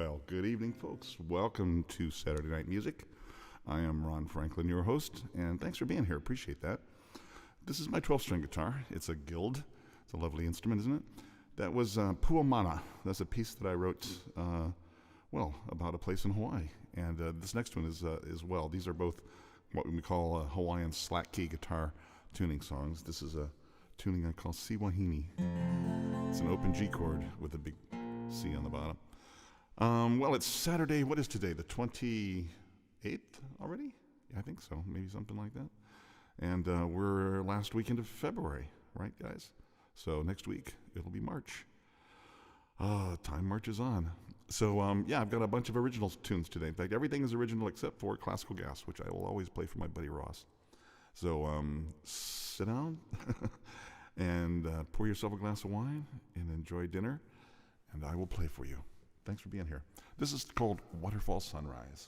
Well, good evening, folks. Welcome to Saturday Night Music. I am Ron Franklin, your host, and thanks for being here. Appreciate that. This is my 12-string guitar. It's a Guild. It's a lovely instrument, isn't it? That was Puamana. That's a piece that I wrote, about a place in Hawaii. And this next one is as well. These are both what we call Hawaiian slack key guitar tuning songs. This is a tuning I call Siwahini. It's an open G chord with a big C on the bottom. It's Saturday. What is today? The 28th already? Yeah, I think so. Maybe something like that. And we're last weekend of February, right, guys? So next week, it'll be March. Time marches on. So, I've got a bunch of original tunes today. In fact, everything is original except for Classical Gas, which I will always play for my buddy Ross. So, sit down and pour yourself a glass of wine and enjoy dinner, and I will play for you. Thanks for being here. This is called Waterfall Sunrise.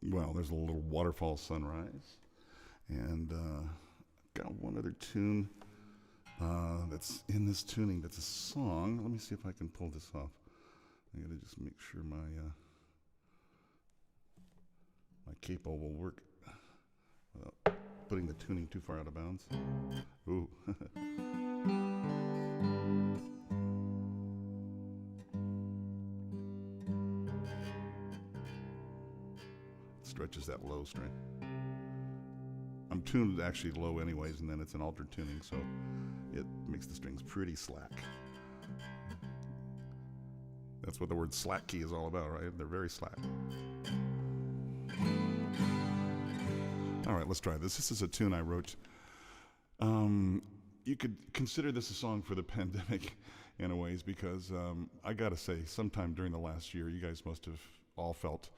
Well, there's a little Waterfall Sunrise. And got one other tune that's in this tuning that's a song. Let me see if I can pull this off. I gotta just make sure my capo will work without putting the tuning too far out of bounds. Ooh. Stretches that low string. I'm tuned actually low anyways, and then it's an altered tuning, so it makes the strings pretty slack. That's what the word slack key is all about, right? They're very slack. All right, let's try this. This is a tune I wrote. You could consider this a song for the pandemic in a ways, because I gotta say, sometime during the last year, you guys must have all felt,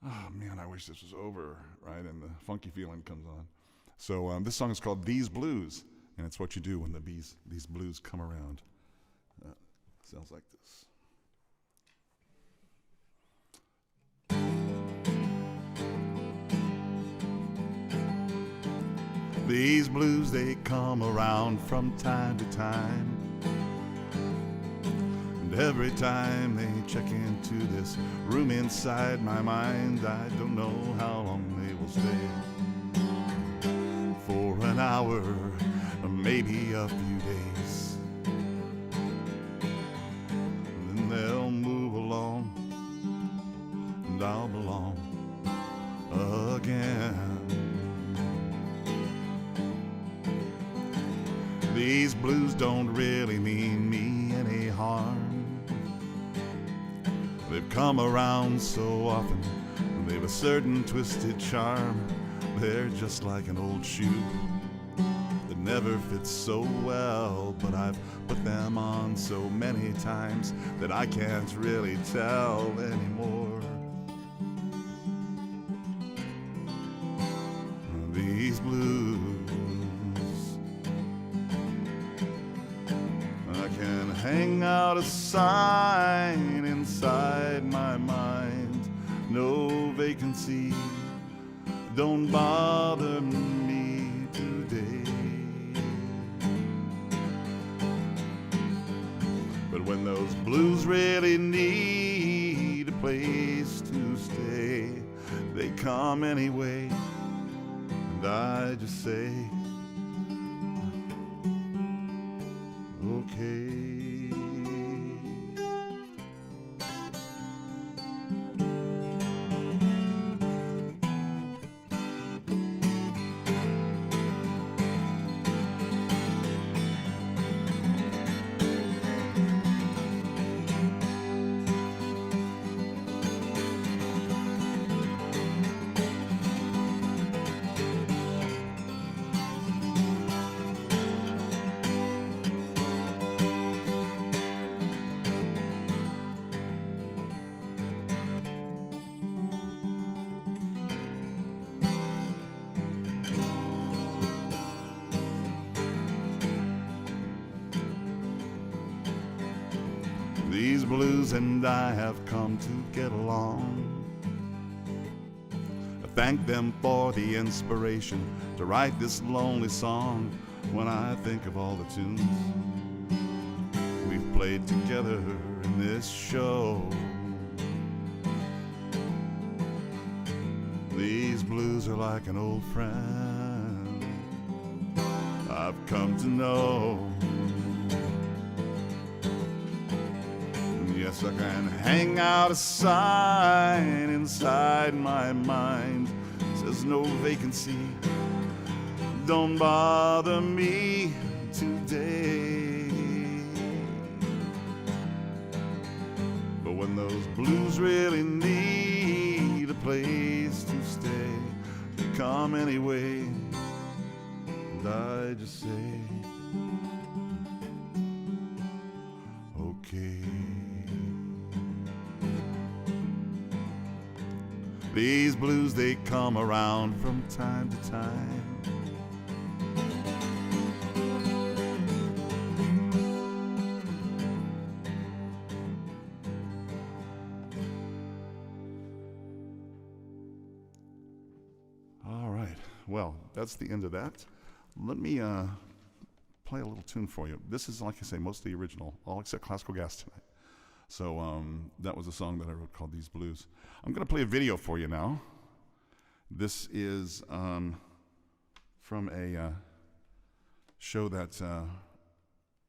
oh man, I wish this was over, right? And the funky feeling comes on. So this song is called These Blues, and it's what you do when these blues come around. Sounds like this. These blues, they come around from time to time. And every time they check into this room inside my mind, I don't know how long hour, or maybe a few days. Then they'll move along, and I'll belong again. These blues don't really mean me any harm. They've come around so often, they've a certain twisted charm. They're just like an old shoe that never fits so well, but I've put them on so many times that I can't really tell anymore. These blues, I can hang out a sign inside my mind. No vacancy, don't bother me today. But when those blues really need a place to stay, they come anyway, and I just say, okay. These blues and I have come to get along. I thank them for the inspiration to write this lonely song. When I think of all the tunes we've played together in this show, these blues are like an old friend I've come to know. Yes, I can hang out a sign inside my mind. It says no vacancy, don't bother me today. But when those blues really need a place to stay, they come anyway, and I just say, okay. These blues, they come around from time to time. All right, well, that's the end of that. Let me play a little tune for you. This is, like I say, mostly original, all except Classical Gas tonight. So that was a song that I wrote called These Blues. I'm going to play a video for you now. This is from a show that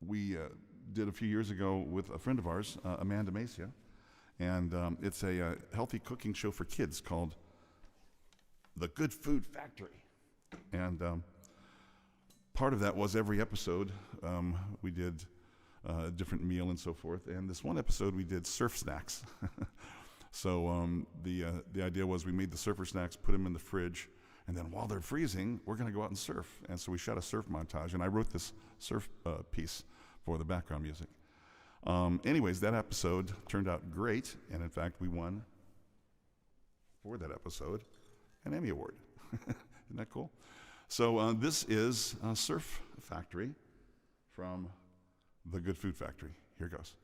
we did a few years ago with a friend of ours, Amanda Macia. And it's a healthy cooking show for kids called The Good Food Factory. And part of that was every episode we did a different meal and so forth. And this one episode we did surf snacks. So the idea was we made the surfer snacks, put them in the fridge, and then while they're freezing, we're going to go out and surf. And so we shot a surf montage, and I wrote this surf piece for the background music. Anyways, that episode turned out great, and in fact, we won for that episode an Emmy Award. Isn't that cool? So this is Surf Factory from The Good Food Factory. Here goes.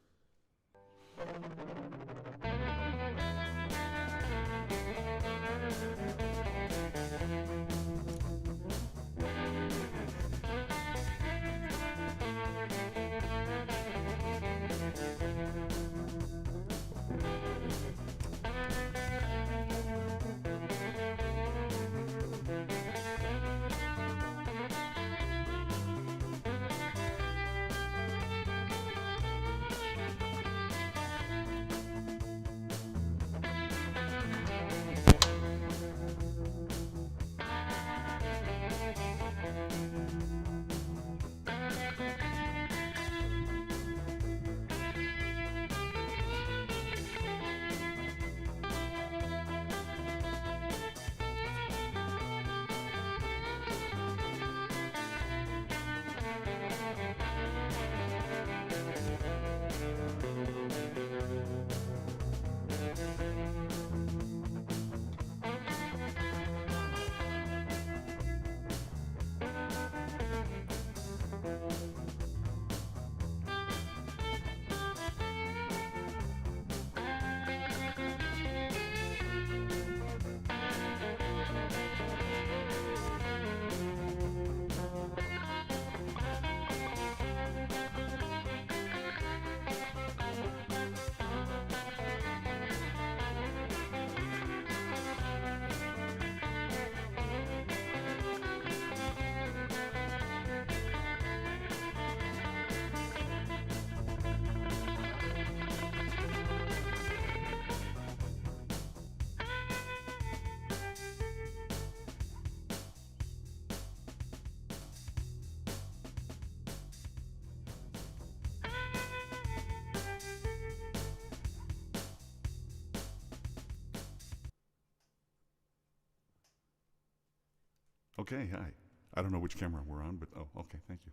Okay, hi. I don't know which camera we're on, but okay, thank you.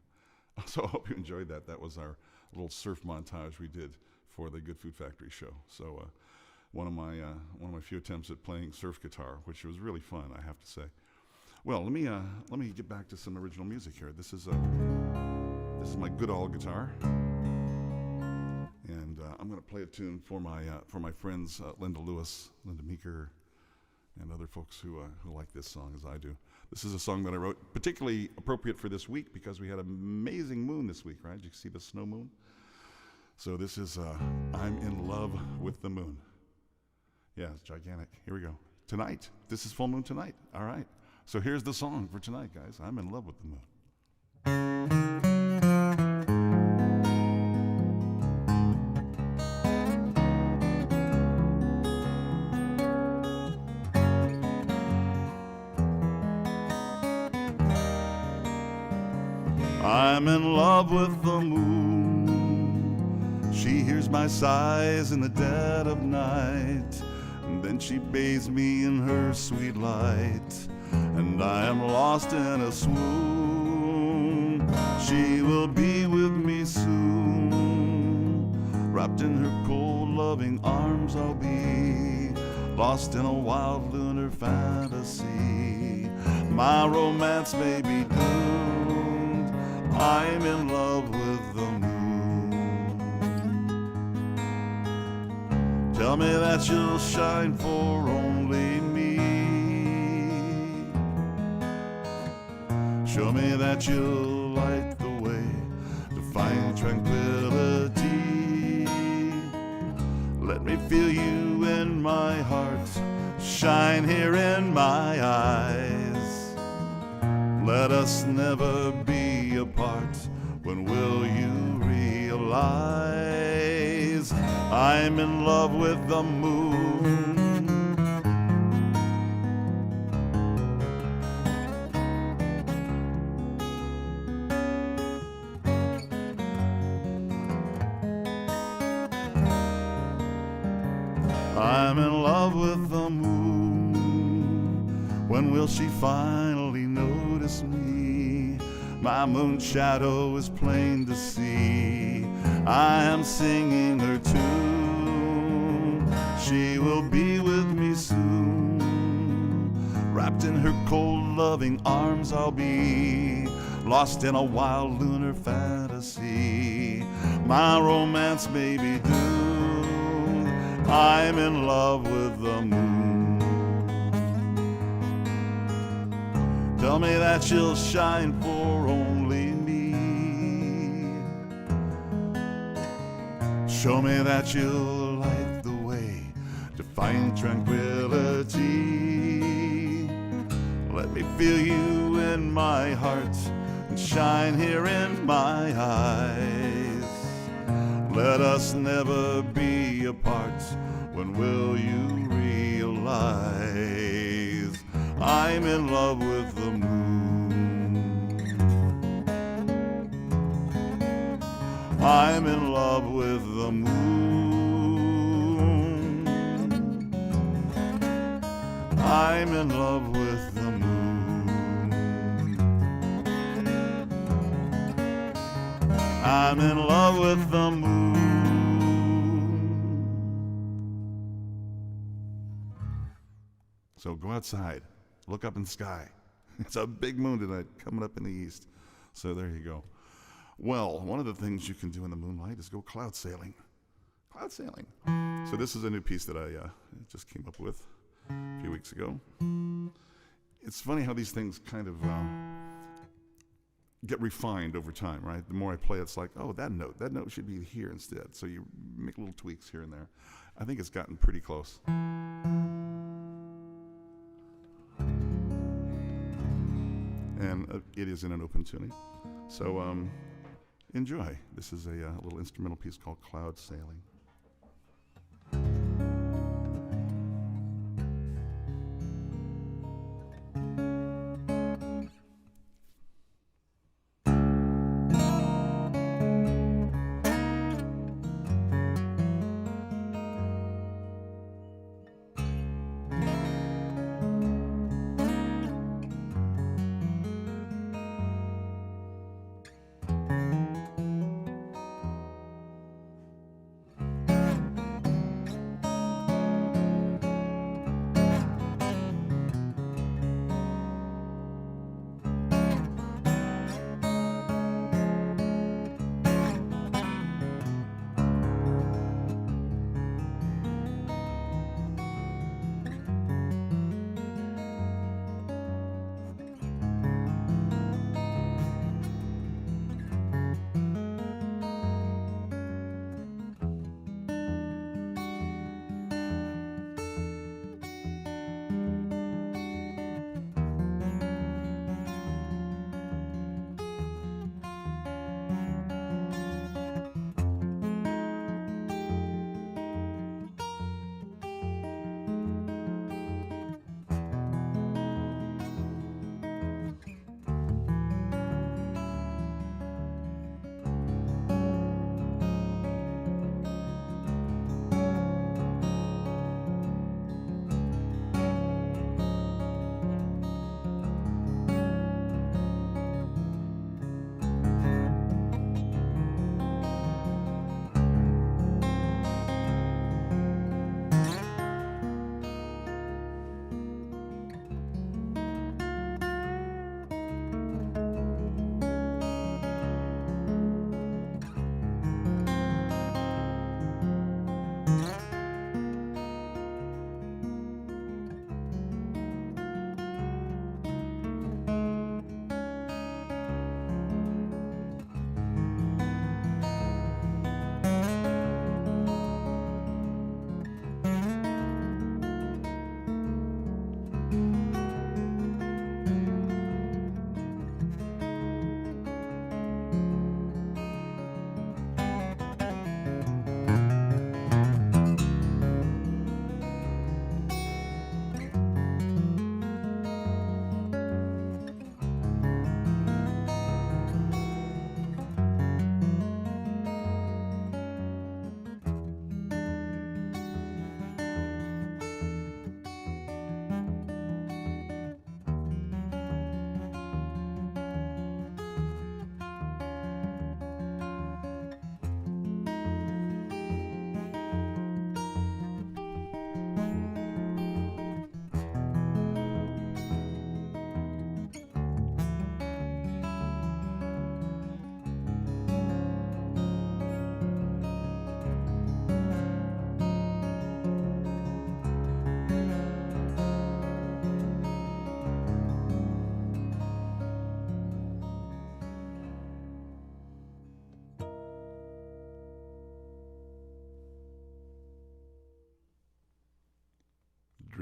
So I hope you enjoyed that. That was our little surf montage we did for the Good Food Factory show. So one of my few attempts at playing surf guitar, which was really fun, I have to say. Well, let me get back to some original music here. This is my Goodall guitar, and I'm going to play a tune for my friends Linda Lewis, Linda Meeker, and other folks who like this song as I do. This is a song that I wrote particularly appropriate for this week because we had an amazing moon this week, right? Did you see the snow moon? So this is I'm in Love with the Moon. Yeah, it's gigantic. Here we go. Tonight. This is full moon tonight. All right. So here's the song for tonight, guys. I'm in love with the moon. I'm in love with the moon. She hears my sighs in the dead of night, and then she bathes me in her sweet light, and I am lost in a swoon. She will be with me soon. Wrapped in her cold, loving arms I'll be, lost in a wild lunar fantasy. My romance may be doomed. I'm in love with the moon. Tell me that you'll shine for only me. Show me that you'll light the way to find tranquility. Let me feel you in my heart, shine here in my eyes. Let us never be apart. When will you realize I'm in love with the moon? I'm in love with the moon. When will she finally notice me? My moon shadow is plain to see. I am singing her tune. She will be with me soon. Wrapped in her cold, loving arms I'll be, lost in a wild lunar fantasy. My romance may be doomed. I'm in love with the moon. Tell me that you'll shine for only me. Show me that you'll light the way to find tranquility. Let me feel you in my heart and shine here in my eyes. Let us never be apart. When will you realize I'm in love with the moon? I'm in love with the moon. I'm in love with the moon. I'm in love with the moon. So go outside, look up in the sky. It's a big moon tonight coming up in the east. So there you go. Well, one of the things you can do in the moonlight is go cloud sailing. Cloud sailing. So this is a new piece that I just came up with a few weeks ago. It's funny how these things kind of get refined over time, right? The more I play, it's like, oh, that note should be here instead. So you make little tweaks here and there. I think it's gotten pretty close. And it is in an open tuning. So enjoy. This is a little instrumental piece called Cloud Sailing.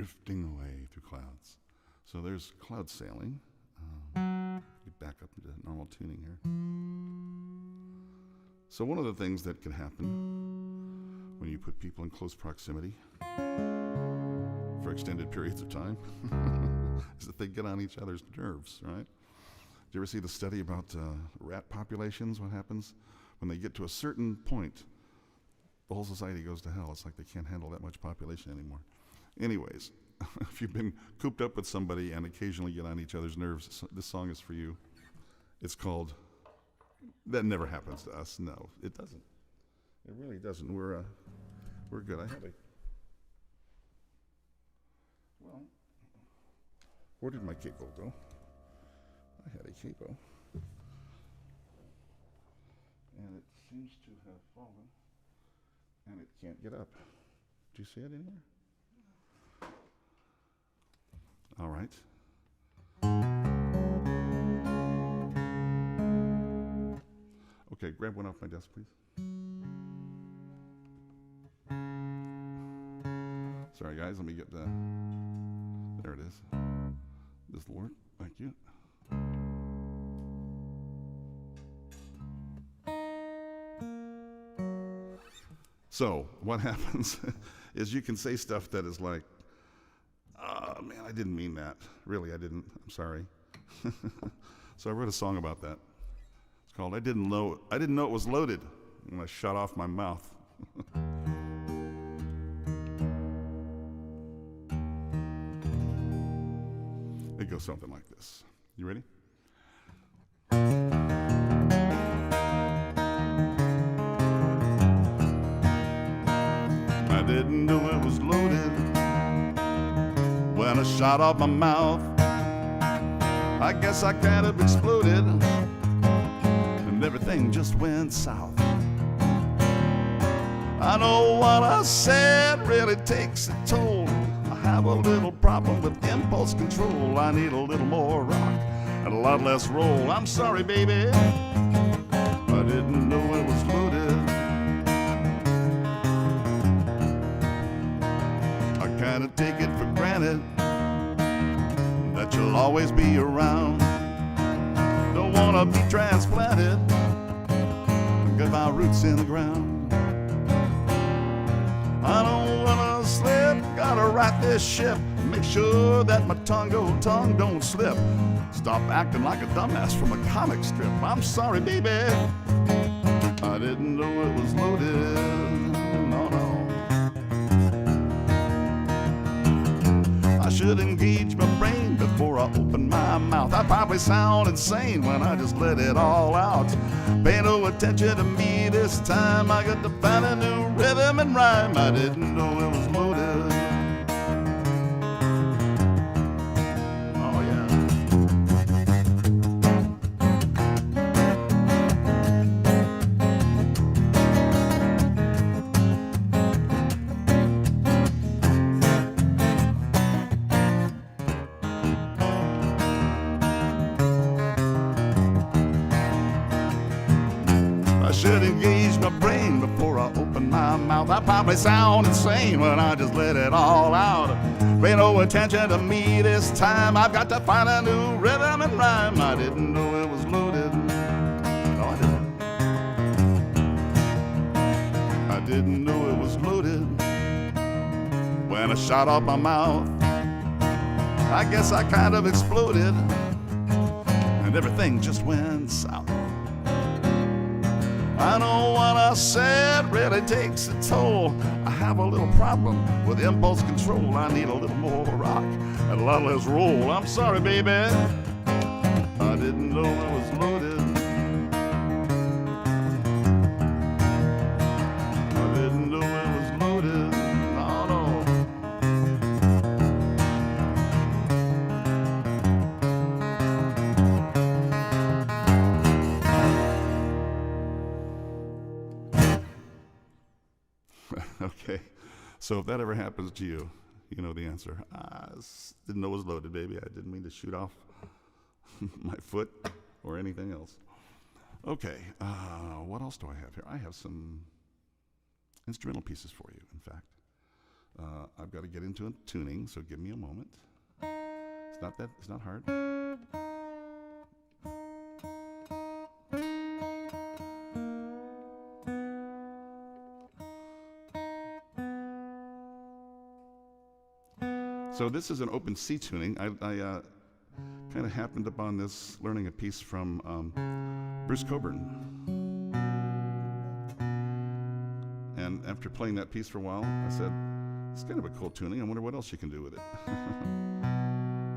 drifting away through clouds. So there's cloud sailing. Get back up into normal tuning here. So one of the things that can happen when you put people in close proximity for extended periods of time is that they get on each other's nerves, right? Did you ever see the study about rat populations? What happens when they get to a certain point? The whole society goes to hell. It's like they can't handle that much population anymore. Anyways, if you've been cooped up with somebody and occasionally get on each other's nerves, this song is for you. It's called That Never Happens to Us. No, it doesn't. It really doesn't. We're good. Where did my capo go? I had a capo. And it seems to have fallen. And it can't get up. Do you see it anywhere? All right. Okay, grab one off my desk, please. Sorry, guys, let me get the... There it is. This will work. Thank you. So, what happens is you can say stuff that is like, oh, man, I didn't mean that. Really, I didn't. I'm sorry. So I wrote a song about that. It's called I Didn't Know It Was Loaded when I shut off my mouth. It goes something like this. You ready? I didn't know it was loaded when I shot off my mouth. I guess I kind of exploded and everything just went south. I know what I said really takes a toll. I have a little problem with impulse control. I need a little more rock and a lot less roll. I'm sorry, baby, I didn't know it was loaded. I kinda take it for granted that you'll always be around. Don't wanna be transplanted, got my roots in the ground. I don't wanna slip, gotta right this ship. Make sure that my tongue don't slip. Stop acting like a dumbass from a comic strip. I'm sorry, baby, I didn't know it was loaded. No, no. I should engage my brain before I open my mouth. I probably sound insane when I just let it all out. Pay no attention to me this time. I got to find a new rhythm and rhyme. I didn't know it was loaded. Oh yeah. I should engage my brain before I open my mouth. I probably sound insane when I just let it all out. Pay no attention to me this time. I've got to find a new rhythm and rhyme. I didn't know it was loaded. No, I didn't. I didn't know it was loaded when I shot off my mouth. I guess I kind of exploded and everything just went south. I know what I said really takes a toll. I have a little problem with impulse control. I need a little more rock and a lot less roll. I'm sorry, baby, I didn't know it was loaded. I didn't know it was loaded. No, no. Okay, so if that ever happens to you, you know the answer. I didn't know it was loaded, baby. I didn't mean to shoot off my foot or anything else. Okay, what else do I have here? I have some instrumental pieces for you, in fact. I've got to get into a tuning, so give me a moment. It's not hard. So this is an open C tuning. I kind of happened upon this learning a piece from Bruce Cockburn. And after playing that piece for a while, I said, it's kind of a cool tuning. I wonder what else you can do with it.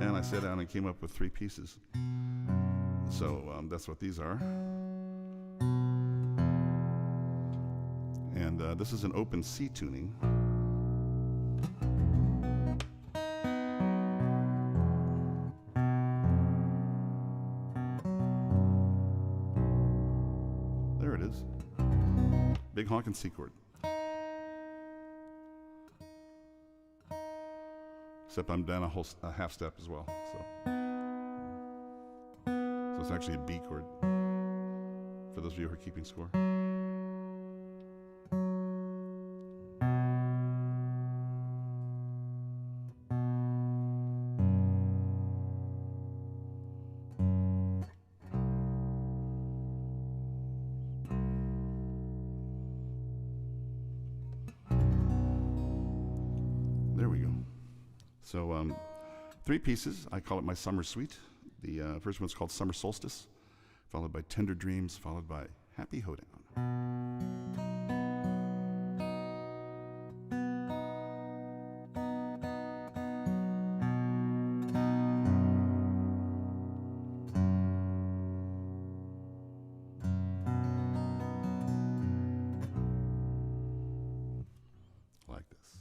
And I sat down and came up with 3 pieces. So that's what these are. And this is an open C tuning. There it is. Big honkin' C chord. Except I'm down a half step as well. So it's actually a B chord, for those of you who are keeping score. There we go. So 3 pieces. I call it my summer suite. The first one's called Summer Solstice, followed by Tender Dreams, followed by Happy Hoedown. Like this.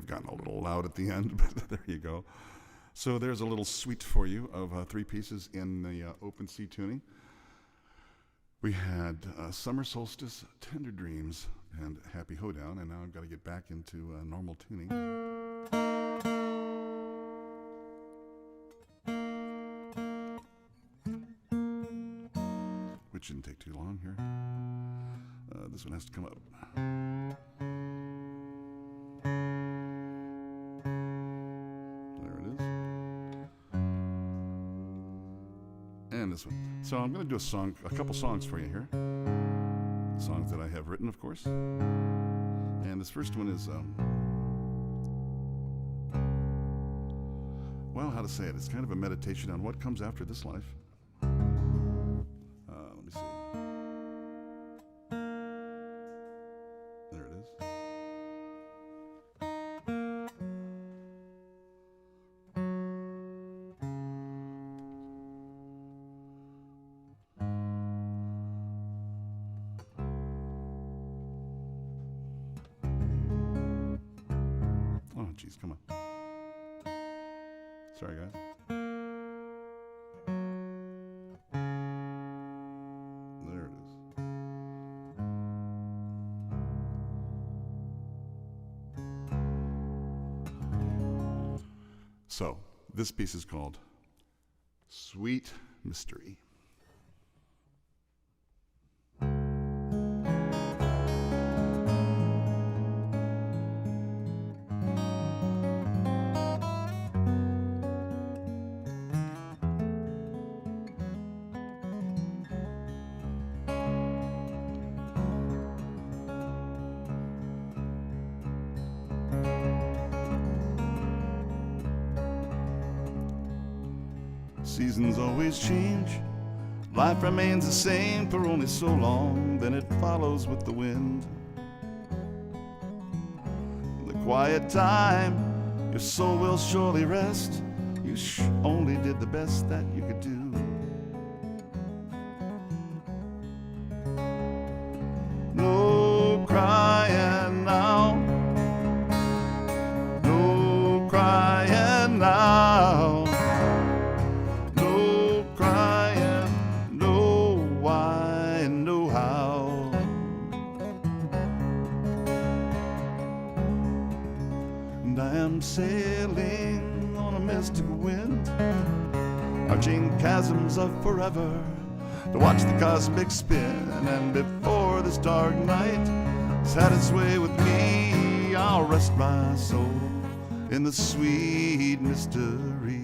have gotten a little loud at the end, but there you go. So there's a little suite for you of 3 pieces in the open C tuning. We had Summer Solstice, Tender Dreams, and Happy Hoedown, and now I've got to get back into normal tuning. Which shouldn't take too long here. This one has to come up. There it is. And this one. So I'm going to do a couple songs for you here. Songs that I have written, of course. And this first one is, well, how to say it? It's kind of a meditation on what comes after this life. Let me see. There it is. Oh, geez, come on. Sorry, guys. There it is. So, this piece is called Sweet Mystery. Seasons always change, life remains the same for only so long, then it follows with the wind. In the quiet time, your soul will surely rest. You only did the best that you could do. No crying now, no crying now. And I am sailing on a mystic wind, arching chasms of forever, to watch the cosmic spin. And before this dark night has had its way with me, I'll rest my soul in the sweet mystery.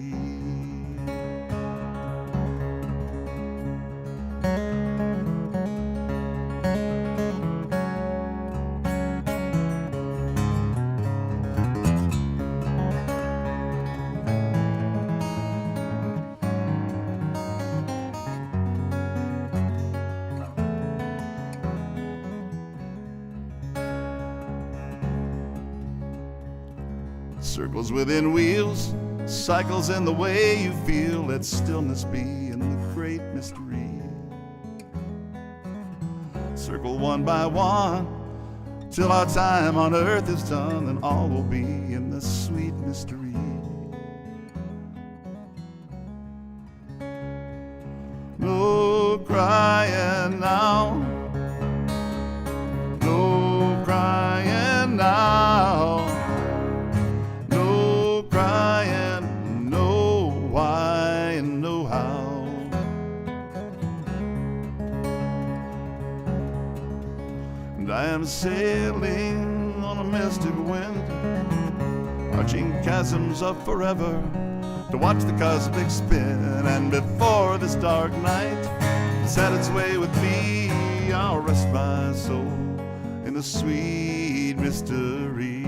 Circles within wheels, cycles in the way you feel. Let stillness be in the great mystery. Circle one by one, till our time on earth is done, and all will be in the sweet mystery. No crying now, no crying now. I am sailing on a mystic wind, arching chasms of forever, to watch the cosmic spin. And before this dark night has had its way with me, I'll rest my soul in the sweet mystery.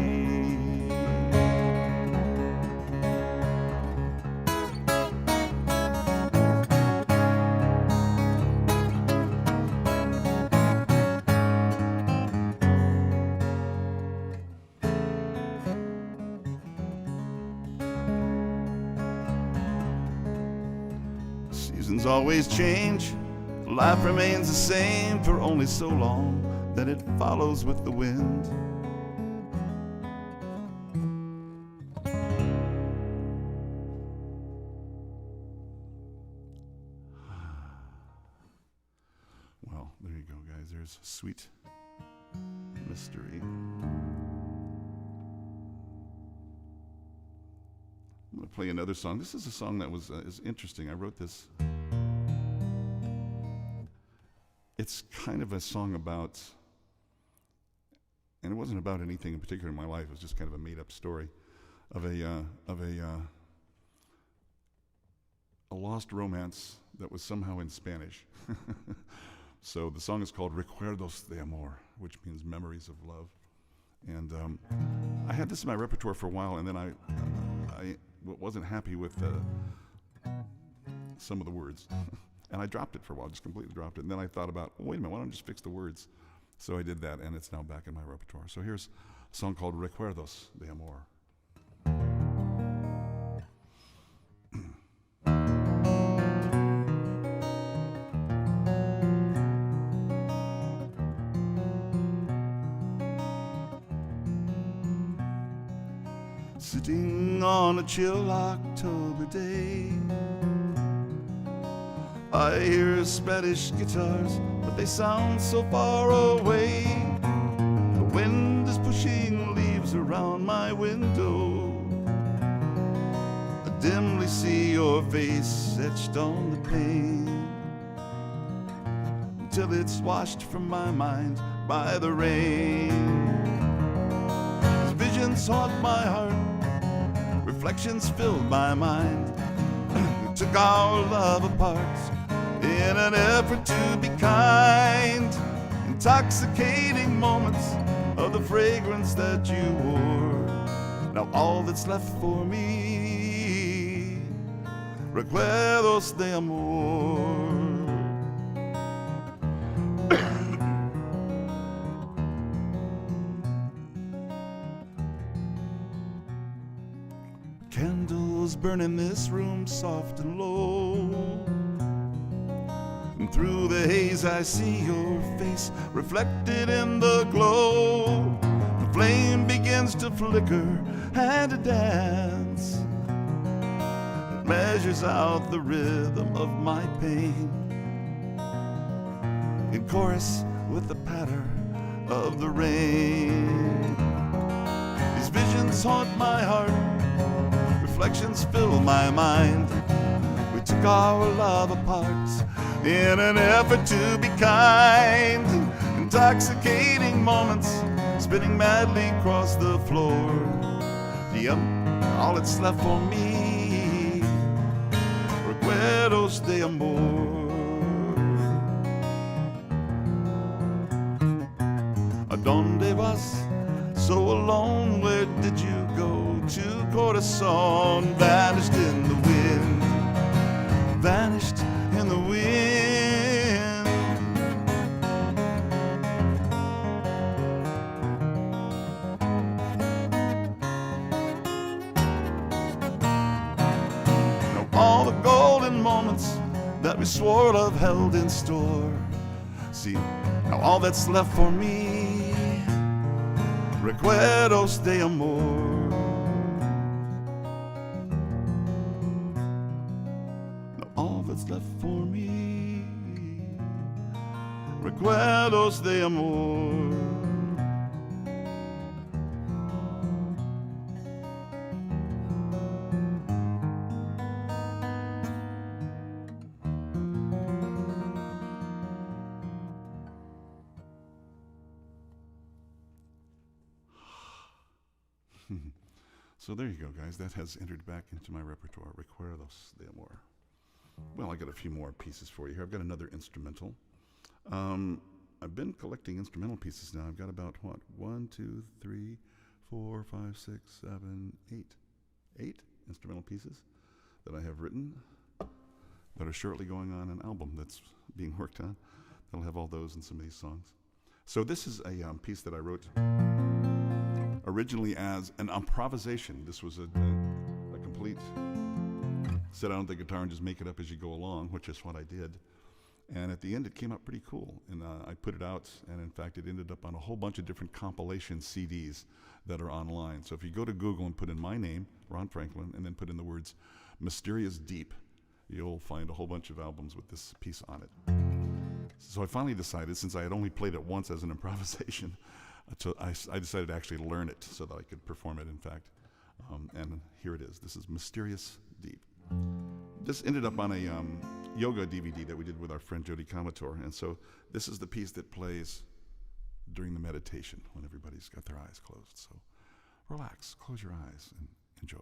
Seasons always change, life remains the same for only so long, then it follows with the wind. There you go, guys. There's Sweet Mystery. I'm going to play another song. This is a song that is interesting. I wrote this. It's kind of a song about, and it wasn't about anything in particular in my life. It was just kind of a made-up story of a lost romance that was somehow in Spanish. So the song is called Recuerdos de Amor, which means memories of love. And I had this in my repertoire for a while, and then I wasn't happy with some of the words. And I dropped it for a while, just completely dropped it. And then I thought about, well, wait a minute, why don't I just fix the words? So I did that, and it's now back in my repertoire. So here's a song called Recuerdos de Amor. Sitting on a chill October day, I hear Spanish guitars, but they sound so far away. The wind is pushing leaves around my window. I dimly see your face etched on the pane, until it's washed from my mind by the rain. As visions haunt my heart, reflections fill my mind. We took our love apart in an effort to be kind. Intoxicating moments of the fragrance that you wore. Now all that's left for me, recuerdos de amor. Candles burn in this room soft and low, and through the haze I see your face reflected in the glow. The flame begins to flicker and to dance. It measures out the rhythm of my pain, in chorus with the patter of the rain. These visions haunt my heart, reflections fill my mind. We took our love apart in an effort to be kind. Intoxicating moments spinning madly across the floor. All that's left for me, recuerdos de amor. ¿Dónde vas? So alone, where did you go to? Corazon vanished in the wind, vanished in the wind. Now all the golden moments that we swore love held in store. See, now all that's left for me, recuerdos de amor. Now all that's left for me, recuerdos de amor. So there you go, guys. That has entered back into my repertoire, Recuerdos de Amor. Well, I got a few more pieces for you here. I've got another instrumental. I've been collecting instrumental pieces now. I've got about, 1, 2, 3, 4, 5, 6, 7, 8. 8 instrumental pieces that I have written that are shortly going on an album that's being worked on. That'll have all those and some of these songs. So this is a piece that I wrote originally as an improvisation. This was a complete sit down at the guitar and just make it up as you go along, which is what I did. And at the end, it came out pretty cool. And I put it out, and in fact, it ended up on a whole bunch of different compilation CDs that are online. So if you go to Google and put in my name, Ron Franklin, and then put in the words Mysterious Deep, you'll find a whole bunch of albums with this piece on it. So I finally decided, since I had only played it once as an improvisation, I decided to actually learn it so that I could perform it, in fact. And here it is. This is Mysterious Deep. This ended up on a yoga DVD that we did with our friend Jody Comator. And so this is the piece that plays during the meditation when everybody's got their eyes closed. So relax, close your eyes, and enjoy.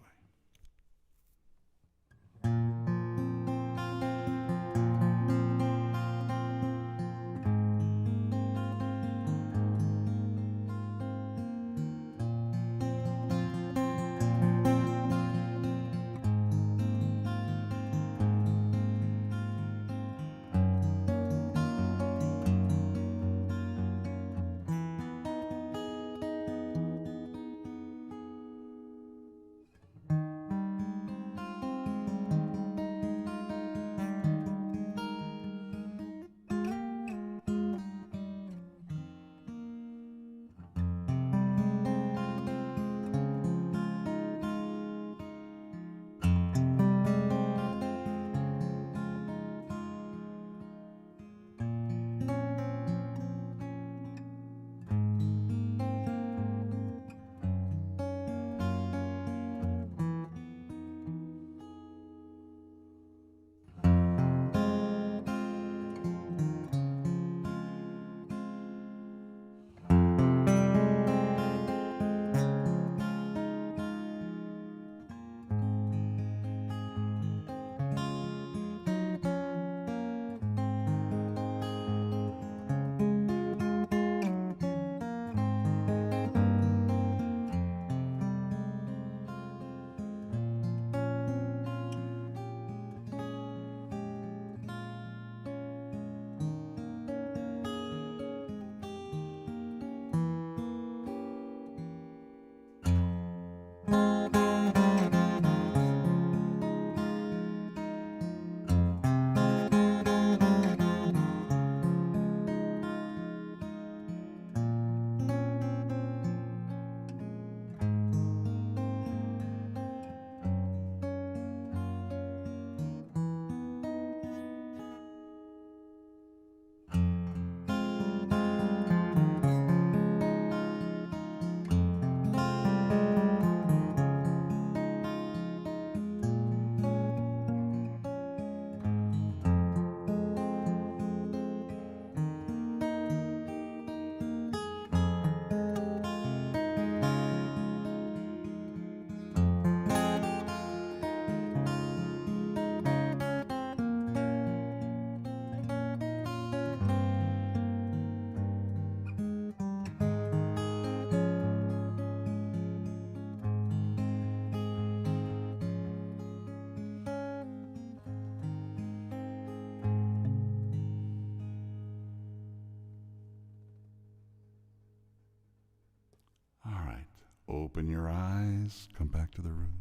Open your eyes, come back to the room.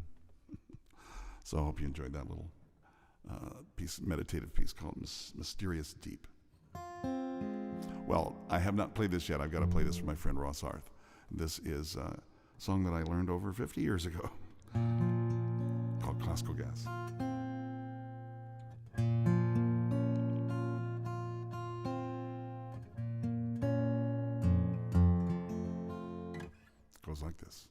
So I hope you enjoyed that little meditative piece called Mysterious Deep. Well, I have not played this yet. I've got to play this for my friend Ross Arth. This is a song that I learned over 50 years ago called Classical Gas. It goes like this.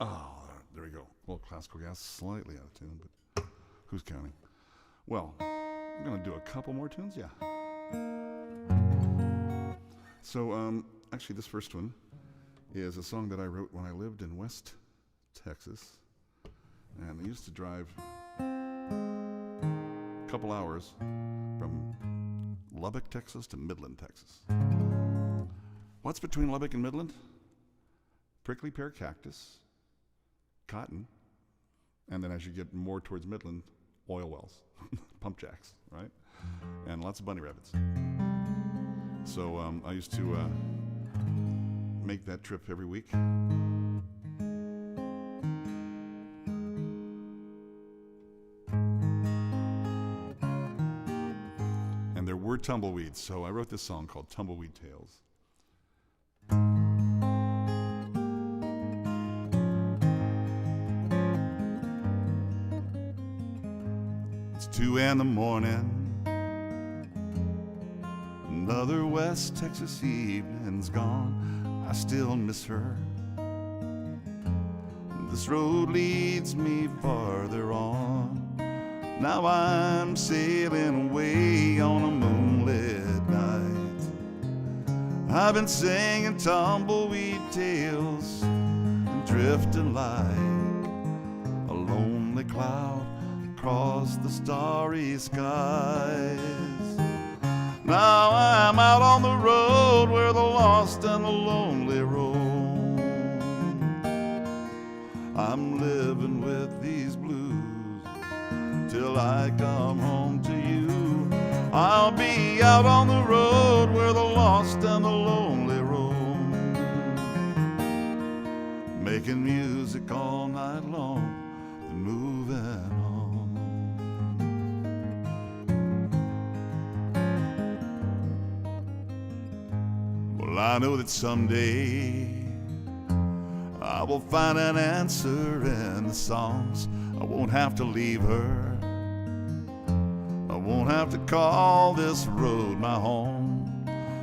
Oh, there we go. Well, classical gas, slightly out of tune, but who's counting? Well, I'm going to do a couple more tunes, yeah. So, actually, this first one is a song that I wrote when I lived in West Texas. And I used to drive a couple hours from Lubbock, Texas to Midland, Texas. What's between Lubbock and Midland? Prickly pear cactus, cotton, and then as you get more towards Midland, oil wells, pump jacks, right? And lots of bunny rabbits. So I used to make that trip every week. And there were tumbleweeds, so I wrote this song called Tumbleweed Tales. It's 2 a.m. Another West Texas evening's gone. I still miss her. This road leads me farther on. Now I'm sailing away on a moonlit night. I've been singing tumbleweed tales and drifting like a lonely cloud across the starry skies. Now I'm out on the road where the lost and the lonely roam. I'm living with these blues till I come home to you. I'll be out on the road where the lost and the lonely roam, making music all night long and moving on. Well, I know that someday I will find an answer in the songs. I won't have to leave her. I won't have to call this road my home.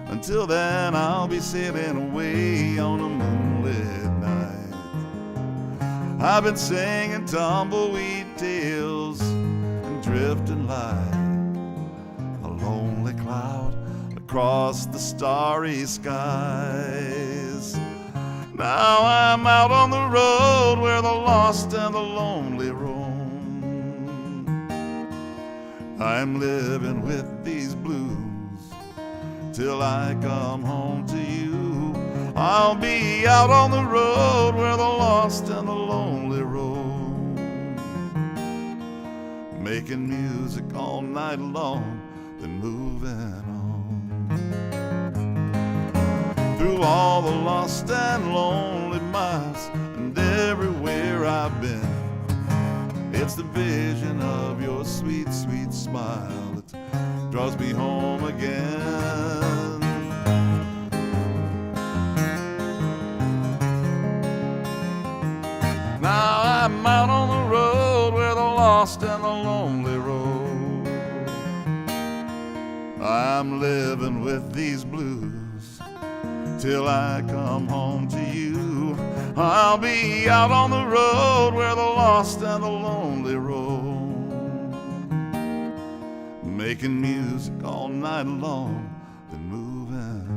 Until then, I'll be sailing away on a moonlit night. I've been singing tumbleweed tales and drifting like a lonely cloud across the starry skies. Now I'm out on the road where the lost and the lonely roam. I'm living with these blues till I come home to you. I'll be out on the road where the lost and the lonely roam, making music all night long, then moving on. Through all the lost and lonely miles and everywhere I've been, it's the vision of your sweet, sweet smile that draws me home again. Now I'm out on the road where the lost and the lonely roam. I'm living with these blues till I come home to you. I'll be out on the road where the lost and the lonely roam, making music all night long, then moving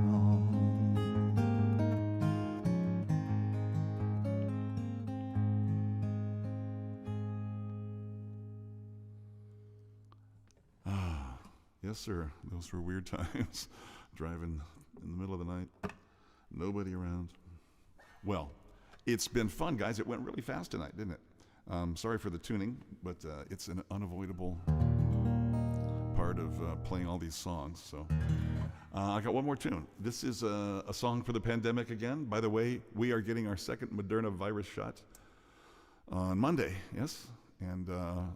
on. Yes, sir. Those were weird times. Driving in the middle of the night, nobody around. Well, it's been fun, guys. It went really fast tonight, didn't it? Sorry for the tuning, but it's an unavoidable part of playing all these songs. So I got one more tune. This is a song for the pandemic again. By the way, we are getting our second Moderna virus shot on Monday, yes? And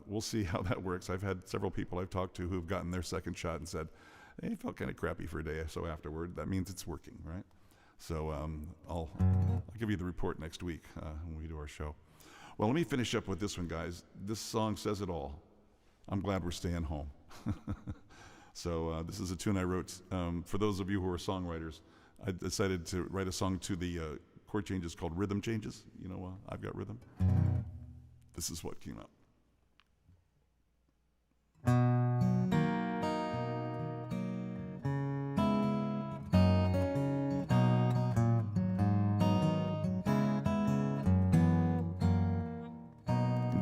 we'll see how that works. I've had several people I've talked to who've gotten their second shot and said, hey, it felt kind of crappy for a day or so afterward. That means it's working, right? So I'll give you the report next week when we do our show. Well, let me finish up with this one, guys. This song says it all. I'm glad we're staying home. So this is a tune I wrote. For those of you who are songwriters, I decided to write a song to the chord changes called rhythm changes. You know, I've got rhythm. This is what came up.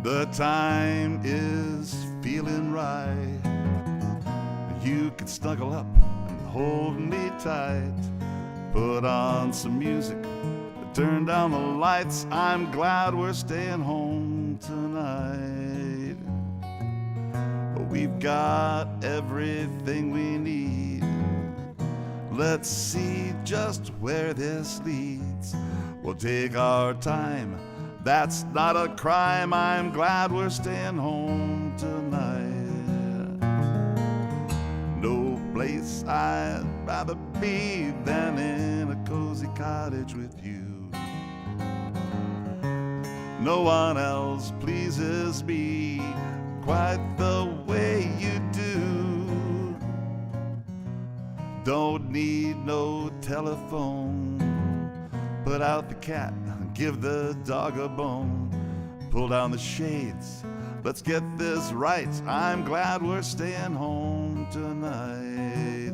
The time is feeling right. You can snuggle up and hold me tight. Put on some music, turn down the lights. I'm glad we're staying home tonight. We've got everything we need. Let's see just where this leads. We'll take our time. That's not a crime. I'm glad we're staying home tonight. No place I'd rather be than in a cozy cottage with you. No one else pleases me quite the way you do. Don't need no telephone. Put out the cat, give the dog a bone. Pull down the shades, let's get this right. I'm glad we're staying home tonight.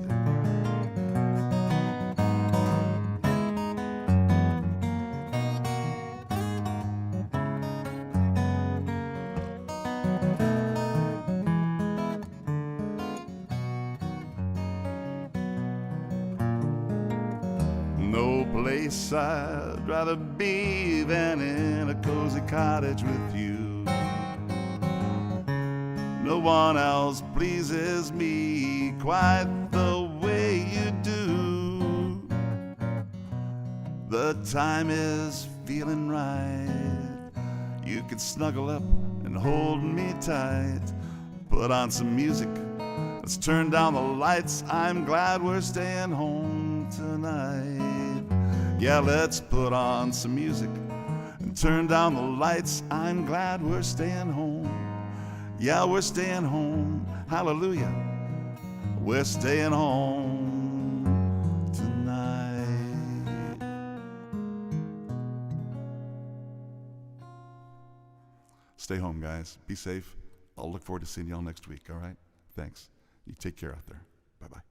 No place I'd rather be than in a cozy cottage with you. No one else pleases me quite the way you do. The time is feeling right. You can snuggle up and hold me tight. Put on some music, let's turn down the lights. I'm glad we're staying home tonight. Yeah, let's put on some music and turn down the lights. I'm glad we're staying home. Yeah, we're staying home. Hallelujah. We're staying home tonight. Stay home, guys. Be safe. I'll look forward to seeing y'all next week, all right? Thanks. You take care out there. Bye-bye.